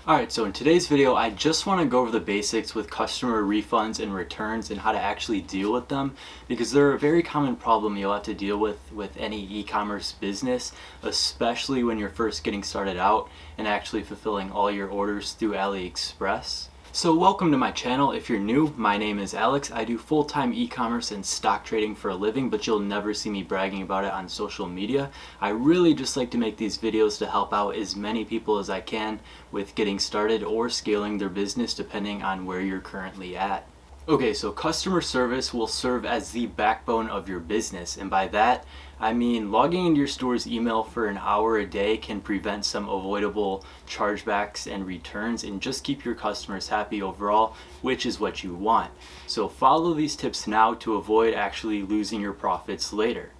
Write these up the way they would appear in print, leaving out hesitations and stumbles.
Alright, so in today's video, I just want to go over the basics with customer refunds and returns and how to actually deal with them, because they're a very common problem you'll have to deal with any e-commerce business, especially when you're first getting started out and actually fulfilling all your orders through AliExpress. So welcome to my channel. If you're new, my name is Alex. I do full-time e-commerce and stock trading for a living, but you'll never see me bragging about it on social media. I really just like to make these videos to help out as many people as I can with getting started or scaling their business depending on where you're currently at. Okay, so customer service will serve as the backbone of your business, and by that I mean logging into your store's email for an hour a day can prevent some avoidable chargebacks and returns and just keep your customers happy overall, which is what you want. So follow these tips now to avoid actually losing your profits later.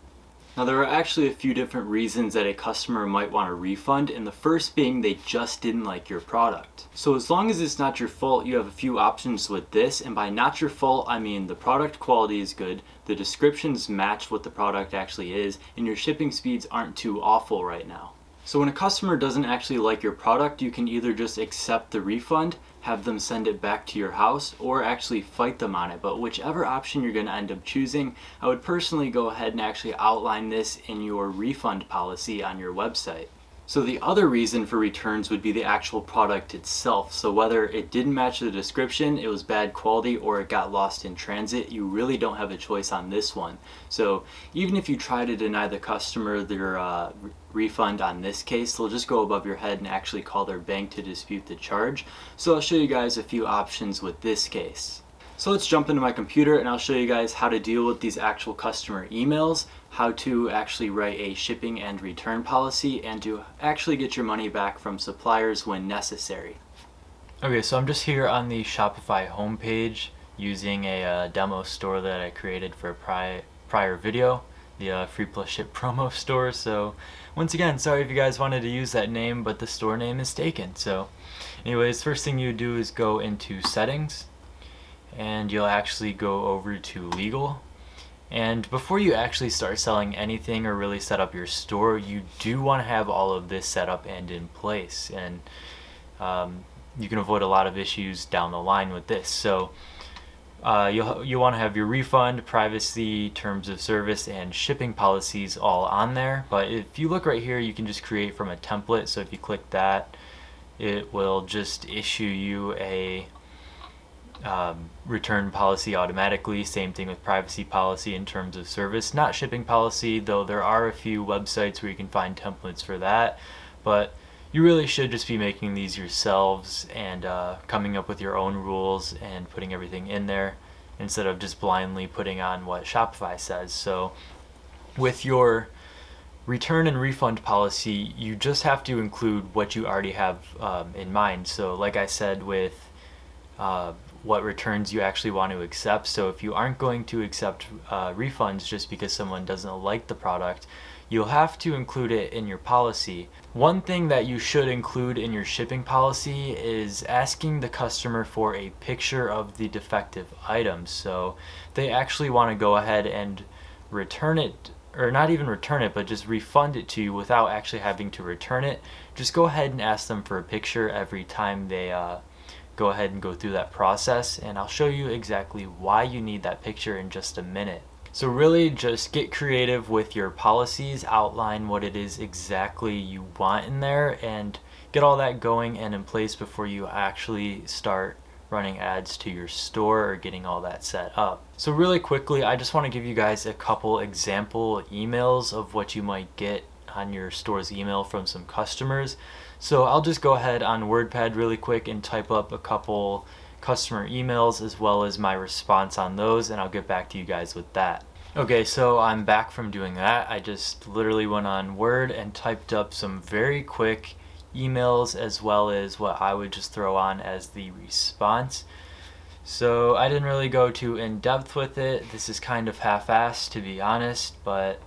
Now, there are actually a few different reasons that a customer might want a refund, and the first being they just didn't like your product. So as long as it's not your fault, you have a few options with this, and by not your fault, I mean the product quality is good, the descriptions match what the product actually is, and your shipping speeds aren't too awful right now. So when a customer doesn't actually like your product, you can either just accept the refund, have them send it back to your house, or actually fight them on it. But whichever option you're going to end up choosing, I would personally go ahead and actually outline this in your refund policy on your website. So the other reason for returns would be the actual product itself. So whether it didn't match the description, it was bad quality, or it got lost in transit, you really don't have a choice on this one. So even if you try to deny the customer their refund on this case, they'll just go above your head and actually call their bank to dispute the charge. So I'll show you guys a few options with this case. So let's jump into my computer and I'll show you guys how to deal with these actual customer emails, how to actually write a shipping and return policy, and to actually get your money back from suppliers when necessary. Okay, so I'm just here on the Shopify homepage using a demo store that I created for a prior video, the free plus ship promo store. So once again, sorry if you guys wanted to use that name, but the store name is taken. So anyways, first thing you do is go into settings, and you'll actually go over to legal. And before you actually start selling anything or really set up your store, you do want to have all of this set up and in place, and you can avoid a lot of issues down the line with this. So you'll want to have your refund, privacy, terms of service, and shipping policies all on there. But if you look right here, you can just create from a template. So if you click that, it will just issue you a return policy automatically. Same thing with privacy policy and terms of service. Not shipping policy, though there are a few websites where you can find templates for that, but you really should just be making these yourselves and coming up with your own rules and putting everything in there instead of just blindly putting on what Shopify says. So with your return and refund policy, you just have to include what you already have in mind. So like I said, with what returns you actually want to accept. So if you aren't going to accept refunds just because someone doesn't like the product, you'll have to include it in your policy. One thing that you should include in your shipping policy is asking the customer for a picture of the defective item. So they actually want to go ahead and return it, or not even return it, but just refund it to you without actually having to return it. Just go ahead and ask them for a picture every time they go ahead and go through that process, and I'll show you exactly why you need that picture in just a minute. So really just get creative with your policies, outline what it is exactly you want in there, and get all that going and in place before you actually start running ads to your store or getting all that set up. So really quickly, I just want to give you guys a couple example emails of what you might get on your store's email from some customers. So I'll just go ahead on WordPad really quick and type up a couple customer emails as well as my response on those, and I'll get back to you guys with that. Okay, so I'm back from doing that. I just literally went on Word and typed up some very quick emails as well as what I would just throw on as the response. So I didn't really go too in depth with it. This is kind of half-assed, to be honest, but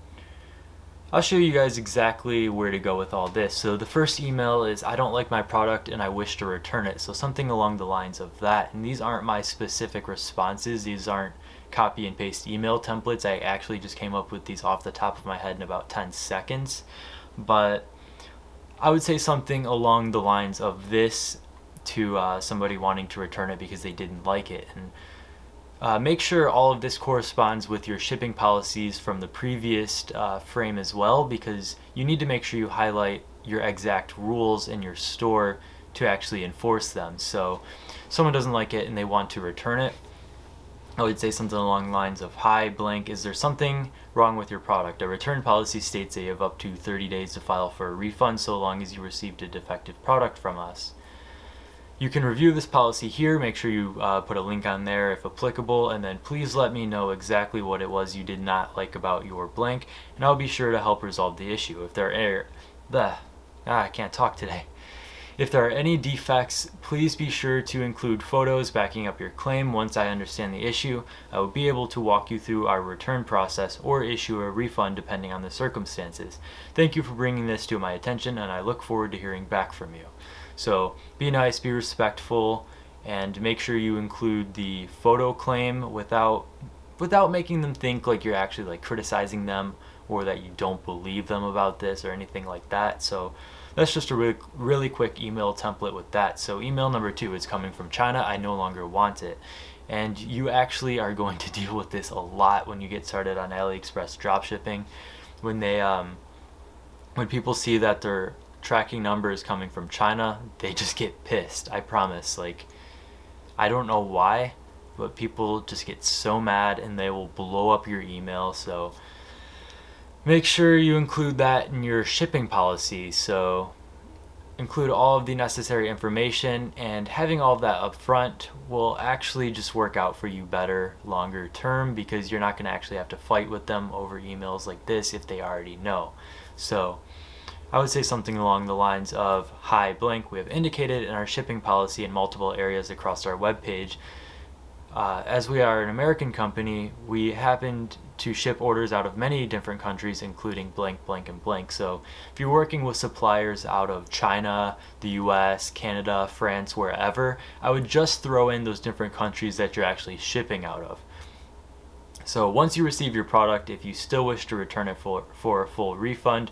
I'll show you guys exactly where to go with all this. So the first email is, I don't like my product and I wish to return it. So something along the lines of that. And these aren't my specific responses. These aren't copy and paste email templates. I actually just came up with these off the top of my head in about 10 seconds. But I would say something along the lines of this to somebody wanting to return it because they didn't like it. And make sure all of this corresponds with your shipping policies from the previous frame as well, because you need to make sure you highlight your exact rules in your store to actually enforce them. So if someone doesn't like it and they want to return it, I would say something along the lines of, "Hi blank, is there something wrong with your product? A return policy states that you have up to 30 days to file for a refund so long as you received a defective product from us. You can review this policy here, make sure you put a link on there if applicable, and then please let me know exactly what it was you did not like about your blank, and I'll be sure to help resolve the issue. If there are I can't talk today. If there are any defects, please be sure to include photos backing up your claim. Once I understand the issue, I will be able to walk you through our return process or issue a refund depending on the circumstances. Thank you for bringing this to my attention, and I look forward to hearing back from you." So be nice, be respectful, and make sure you include the photo claim without making them think like you're actually like criticizing them or that you don't believe them about this or anything like that. So that's just a really quick email template with that. So email number 2 is coming from China. I no longer want it. And you actually are going to deal with this a lot when you get started on AliExpress dropshipping. When people see that their tracking number is coming from China, they just get pissed. I promise. Like, I don't know why, but people just get so mad and they will blow up your email. So make sure you include that in your shipping policy. So include all of the necessary information, and having all of that up front will actually just work out for you better longer term, because you're not going to actually have to fight with them over emails like this if they already know. So I would say something along the lines of, "Hi blank, we have indicated in our shipping policy in multiple areas across our webpage. As we are an American company, we happen to ship orders out of many different countries, including blank, blank, and blank. So if you're working with suppliers out of China, the US, Canada, France, wherever, I would just throw in those different countries that you're actually shipping out of. So once you receive your product, if you still wish to return it for a full refund,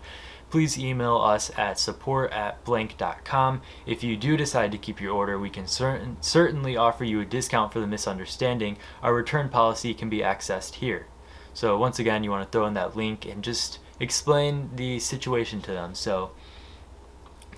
please email us at support@blank.com. If you do decide to keep your order, we can certainly offer you a discount for the misunderstanding. Our return policy can be accessed here." So once again, you want to throw in that link and just explain the situation to them. So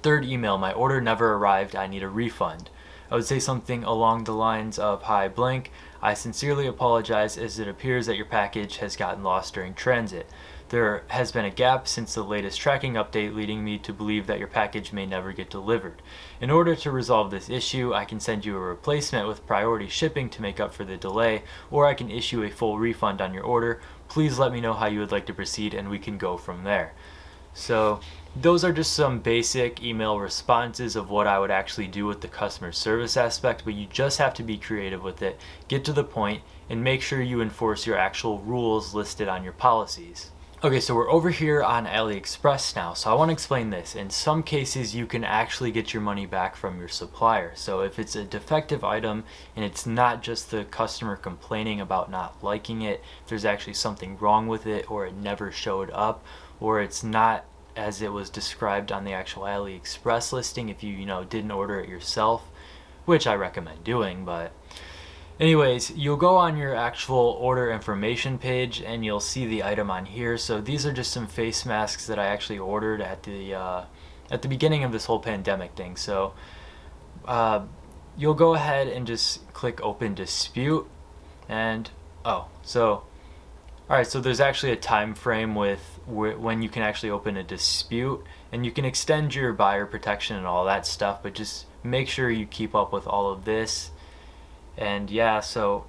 third email, "My order never arrived. I need a refund." I would say something along the lines of, "Hi blank, I sincerely apologize as it appears that your package has gotten lost during transit. There has been a gap since the latest tracking update, leading me to believe that your package may never get delivered. In order to resolve this issue, I can send you a replacement with priority shipping to make up for the delay, or I can issue a full refund on your order. Please let me know how you would like to proceed and we can go from there." So those are just some basic email responses of what I would actually do with the customer service aspect, but you just have to be creative with it, get to the point, and make sure you enforce your actual rules listed on your policies. Okay, so we're over here on AliExpress now, so I want to explain this. In some cases, you can actually get your money back from your supplier. So if it's a defective item and it's not just the customer complaining about not liking it, if there's actually something wrong with it, or it never showed up, or it's not as it was described on the actual AliExpress listing, if you didn't order it yourself, which I recommend doing, but anyways, you'll go on your actual order information page and you'll see the item on here. So these are just some face masks that I actually ordered at the beginning of this whole pandemic thing. So you'll go ahead and just click open dispute, and alright, so there's actually a time frame with when you can actually open a dispute, and you can extend your buyer protection and all that stuff, but just make sure you keep up with all of this. And yeah, so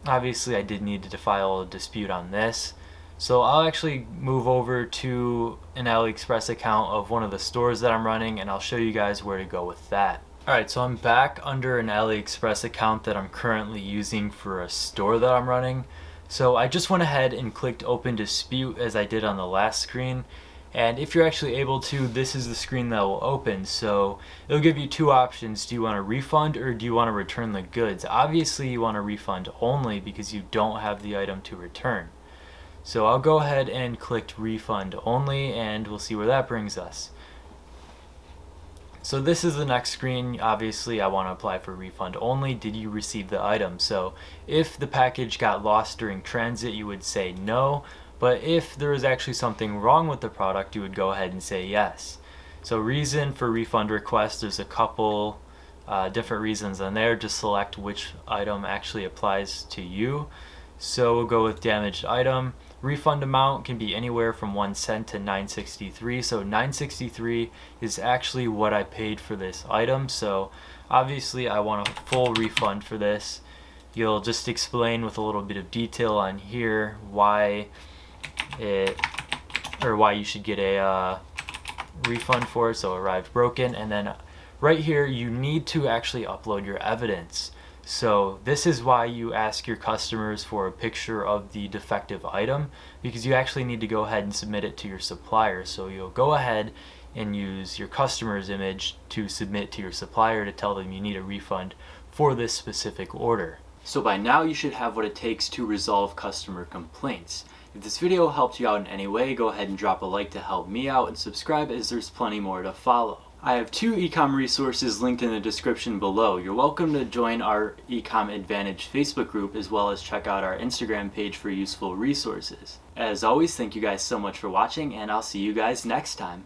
obviously I did need to file a dispute on this. So I'll actually move over to an AliExpress account of one of the stores that I'm running, and I'll show you guys where to go with that. Alright, so I'm back under an AliExpress account that I'm currently using for a store that I'm running. So I just went ahead and clicked open dispute as I did on the last screen. And if you're actually able to, this is the screen that will open. So it'll give you two options. Do you want a refund or do you want to return the goods? Obviously you want a refund only because you don't have the item to return. So I'll go ahead and click refund only, and we'll see where that brings us. So this is the next screen. Obviously, I want to apply for refund only. Did you receive the item? So if the package got lost during transit, you would say no. But if there was actually something wrong with the product, you would go ahead and say yes. So reason for refund request, there's a couple different reasons on there. Just select which item actually applies to you. So we'll go with damaged item. Refund amount can be anywhere from 1 cent to $9.63. So $9.63 is actually what I paid for this item. So obviously I want a full refund for this. You'll just explain with a little bit of detail on here why you should get a refund for it. So arrived broken, and then right here you need to actually upload your evidence. So this is why you ask your customers for a picture of the defective item, because you actually need to go ahead and submit it to your supplier. So you'll go ahead and use your customer's image to submit to your supplier to tell them you need a refund for this specific order. So by now you should have what it takes to resolve customer complaints. If this video helped you out in any way, go ahead and drop a like to help me out, and subscribe as there's plenty more to follow. I have 2 Ecom resources linked in the description below. You're welcome to join our Ecom Advantage Facebook group, as well as check out our Instagram page for useful resources. As always, thank you guys so much for watching, and I'll see you guys next time.